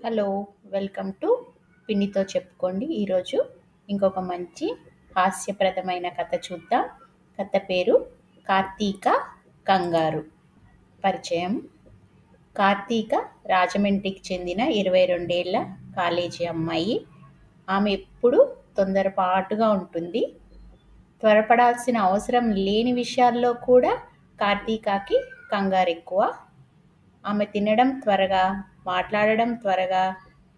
Hello! Welcome to పిన్నితో చెప్పుకోండి. ఈరోజు ఇంకొక మంచి హాస్యప్రదమైన కథ చూద్దాం. కథ పేరు 'కార్తీక కంగారు'. పరిచయం: కార్తీక రాజమండ్రికి చెందిన 22 ఏళ్ల కాలేజీ అమ్మాయి. ఆమె ఎప్పుడూ తొందరపాటుగా ఉంటుంది. త్వరపడాల్సిన అవసరం లేని విషయాల్లో కూడా కార్తీకకి కంగారెక్కువ. ఆమె తినడం త్వరగా, మాట్లాడడం త్వరగా,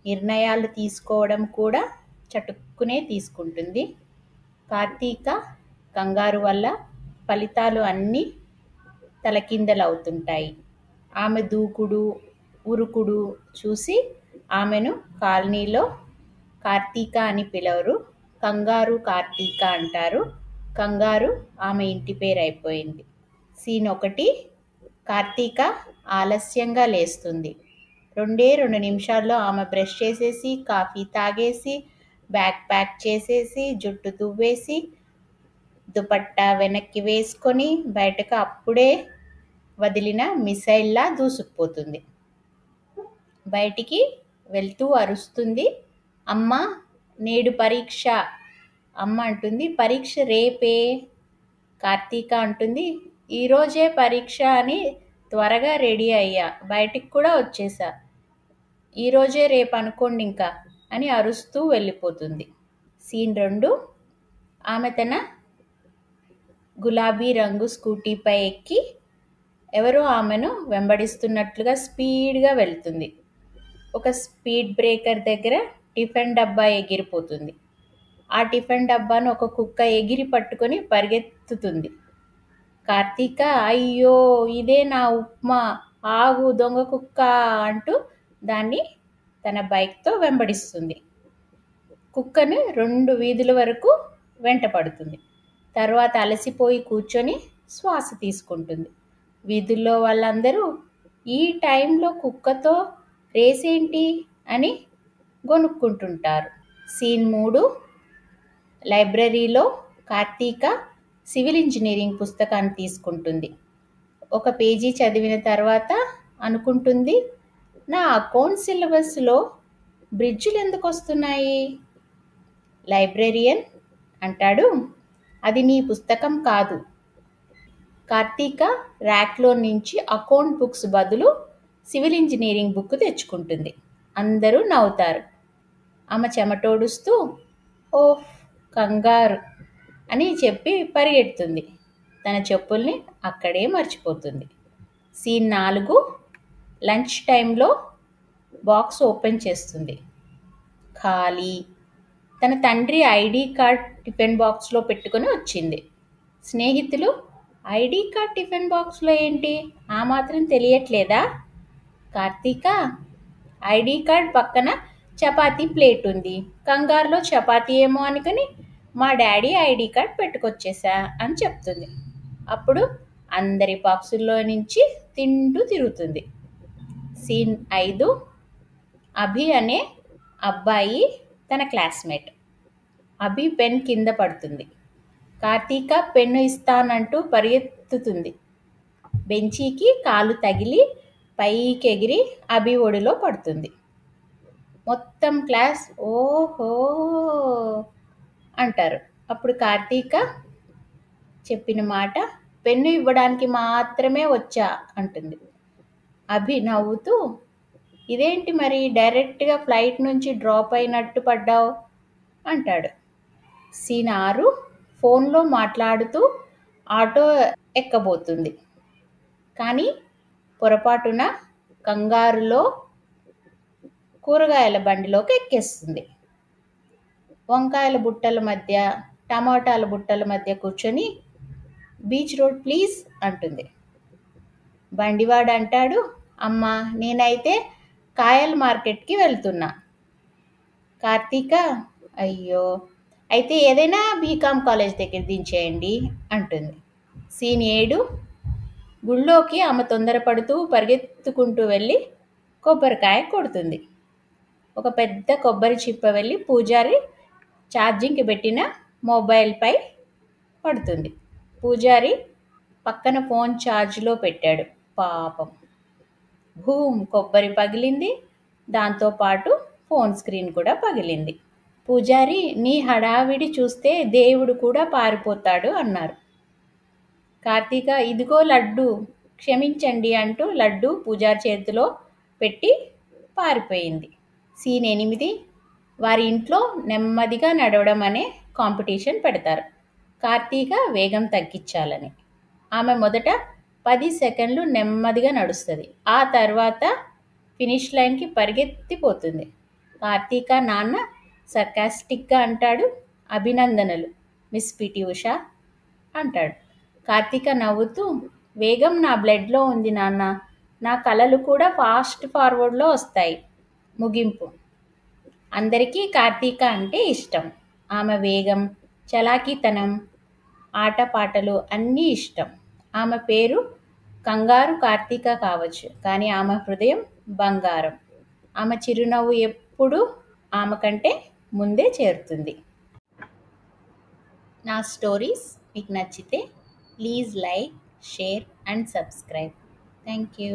నిర్ణయాలు తీసుకోవడం కూడా చటుక్కునే తీసుకుంటుంది. కార్తీక కంగారు వల్ల ఫలితాలు అన్నీ తలకిందలవుతుంటాయి. ఆమె దూకుడు, ఉరుకుడు చూసి ఆమెను కాలనీలో కార్తీక అని పిలవరు, కంగారు కార్తీక అంటారు. కంగారు ఆమె ఇంటి పేరైపోయింది. సీన్ 1: కార్తీక ఆలస్యంగా లేస్తుంది. 2 నిమిషాల్లో ఆమె బ్రష్ చేసేసి, కాఫీ తాగేసి, బ్యాగ్ ప్యాక్ చేసేసి, జుట్టు దువ్వేసి, దుపట్టా వెనక్కి వేసుకొని బయటకు అప్పుడే వదిలిన మిసైల్లా దూసుకుపోతుంది. బయటికి వెళ్తూ అరుస్తుంది, అమ్మా నేడు పరీక్ష. అమ్మ అంటుంది, పరీక్ష రేపే. కార్తీక అంటుంది, ఈరోజే పరీక్ష అని త్వరగా రెడీ అయ్యా, బయటికి కూడా వచ్చేసా. ఈరోజే రేపు అనుకోండి ఇంకా అని అరుస్తూ వెళ్ళిపోతుంది. సీన్ 2: ఆమె తన గులాబీ రంగు స్కూటీపై ఎక్కి ఎవరో ఆమెను వెంబడిస్తున్నట్లుగా స్పీడ్గా వెళ్తుంది. ఒక స్పీడ్ బ్రేకర్ దగ్గర టిఫిన్ డబ్బా ఎగిరిపోతుంది. ఆ టిఫిన్ డబ్బాను ఒక కుక్క ఎగిరి పట్టుకొని పరిగెత్తుతుంది. కార్తీక, అయ్యో ఇదే నా ఉప్మా, ఆగు దొంగ కుక్క అంటూ దాన్ని తన బైక్తో వెంబడిస్తుంది. కుక్కను 2 వీధుల వరకు వెంటపడుతుంది. తర్వాత అలసిపోయి కూర్చొని శ్వాస తీసుకుంటుంది. వీధుల్లో వాళ్ళందరూ ఈ టైంలో కుక్కతో రేసేంటి అని గొనుక్కుంటుంటారు. సీన్ 3: లైబ్రరీలో కార్తీక సివిల్ ఇంజనీరింగ్ పుస్తకాన్ని తీసుకుంటుంది. ఒక పేజీ చదివిన తర్వాత అనుకుంటుంది, నా అకౌంట్ సిలబస్లో బ్రిడ్జిలు ఎందుకు వస్తున్నాయి? లైబ్రేరియన్ అంటాడు, అది నీ పుస్తకం కాదు. కార్తీక ర్యాక్లో నుంచి అకౌంట్ బుక్స్ బదులు సివిల్ ఇంజనీరింగ్ బుక్ తెచ్చుకుంటుంది. అందరూ నవ్వుతారు. ఆమె చెమటోడుస్తూ ఓహ్ కంగారు అని చెప్పి పరిగెడుతుంది. తన చెప్పుల్ని అక్కడే మర్చిపోతుంది. సీన్ 4: లంచ్ టైంలో బాక్స్ ఓపెన్ చేస్తుంది. ఖాళీ. తన తండ్రి ఐడి కార్డ్ టిఫిన్ బాక్స్లో పెట్టుకొని వచ్చింది. స్నేహితులు, ఐడి కార్డ్ టిఫిన్ బాక్స్లో ఏంటి, ఆ మాత్రం తెలియట్లేదా? కార్తీక, ఐడి కార్డ్ పక్కన చపాతీ ప్లేట్ ఉంది, కంగారులో చపాతీ ఏమో అనుకుని మా డాడీ ఐడి కార్డ్ పెట్టుకొచ్చేసా అని చెప్తుంది. అప్పుడు అందరి బాక్సుల్లో నుంచి తింటూ తిరుగుతుంది. సీన్ 5: అభి అనే అబ్బాయి తన క్లాస్మేట్. అభి పెన్ కింద పడుతుంది. కార్తీక పెన్ను ఇస్తానంటూ పరిగెత్తుతుంది. బెంచీకి కాలు తగిలి పైకి ఎగిరి అభి ఒడిలో పడుతుంది. మొత్తం క్లాస్ ఓహో అంటారు. అప్పుడు కార్తీక చెప్పిన మాట పెన్ను ఇవ్వడానికి మాత్రమే వచ్చా అంటుంది. అభి నవ్వుతూ, ఇదేంటి మరి డైరెక్ట్గా ఫ్లైట్ నుంచి డ్రాప్ అయినట్టు పడ్డావు అంటాడు. సీన్ 6: ఫోన్లో మాట్లాడుతూ ఆటో ఎక్కబోతుంది. కానీ పొరపాటున కంగారులో కూరగాయల బండిలోకి ఎక్కేస్తుంది. వంకాయల బుట్టల మధ్య, టమాటాల బుట్టల మధ్య కూర్చొని బీచ్ రోడ్ ప్లీజ్ అంటుంది. బండివాడు అంటాడు, అమ్మా నేనైతే కాయల మార్కెట్కి వెళ్తున్నా. కార్తీక, అయ్యో అయితే ఏదైనా బీకామ్ కాలేజ్ దగ్గర దించేయండి అంటుంది. సీన్ 7: గుళ్ళోకి ఆమె తొందరపడుతూ పరిగెత్తుకుంటూ వెళ్ళి కొబ్బరికాయ కొడుతుంది. ఒక పెద్ద కొబ్బరి చిప్ప వెళ్ళి పూజారి ఛార్జింగ్కి పెట్టిన మొబైల్పై పడుతుంది. పూజారి పక్కన ఫోన్ ఛార్జ్లో పెట్టాడు. పాపం. భూమ్ కొబ్బరి పగిలింది. దాంతోపాటు ఫోన్ స్క్రీన్ కూడా పగిలింది. పూజారి, నీ హడావిడి చూస్తే దేవుడు కూడా పారిపోతాడు అన్నారు. కార్తీక, ఇదిగో లడ్డు, క్షమించండి అంటూ లడ్డు పూజారి చేతిలో పెట్టి పారిపోయింది. సీన్ 8. వారి ఇంట్లో నెమ్మదిగా నడవడం అనే కాంపిటీషన్ పెడతారు. కార్తీక వేగం తగ్గించాలని. ఆమె మొదట 10 సెకండ్లు నెమ్మదిగా నడుస్తుంది. ఆ తర్వాత ఫినిష్ లైన్కి పరిగెత్తిపోతుంది. కార్తీక నాన్న సర్కాస్టిక్గా అంటాడు, అభినందనలు మిస్ పిటి ఉషా అంటాడు. కార్తీక నవ్వుతూ, వేగం నా బ్లడ్లో ఉంది నాన్న, నా కలలు కూడా ఫాస్ట్ ఫార్వర్డ్లో వస్తాయి. ముగింపు. అందరికీ కార్తీక అంటే ఇష్టం. ఆమె వేగం, చలాకీతనం, ఆటపాటలు అన్నీ ఇష్టం. ఆమె పేరు కంగారు కార్తీక కావచ్చు, కానీ ఆమె హృదయం బంగారం. ఆమె చిరునవ్వు ఎప్పుడూ ఆమె కంటే ముందే చేరుతుంది. నా స్టోరీస్ మీకు నచ్చితే please like, share and subscribe. Thank you.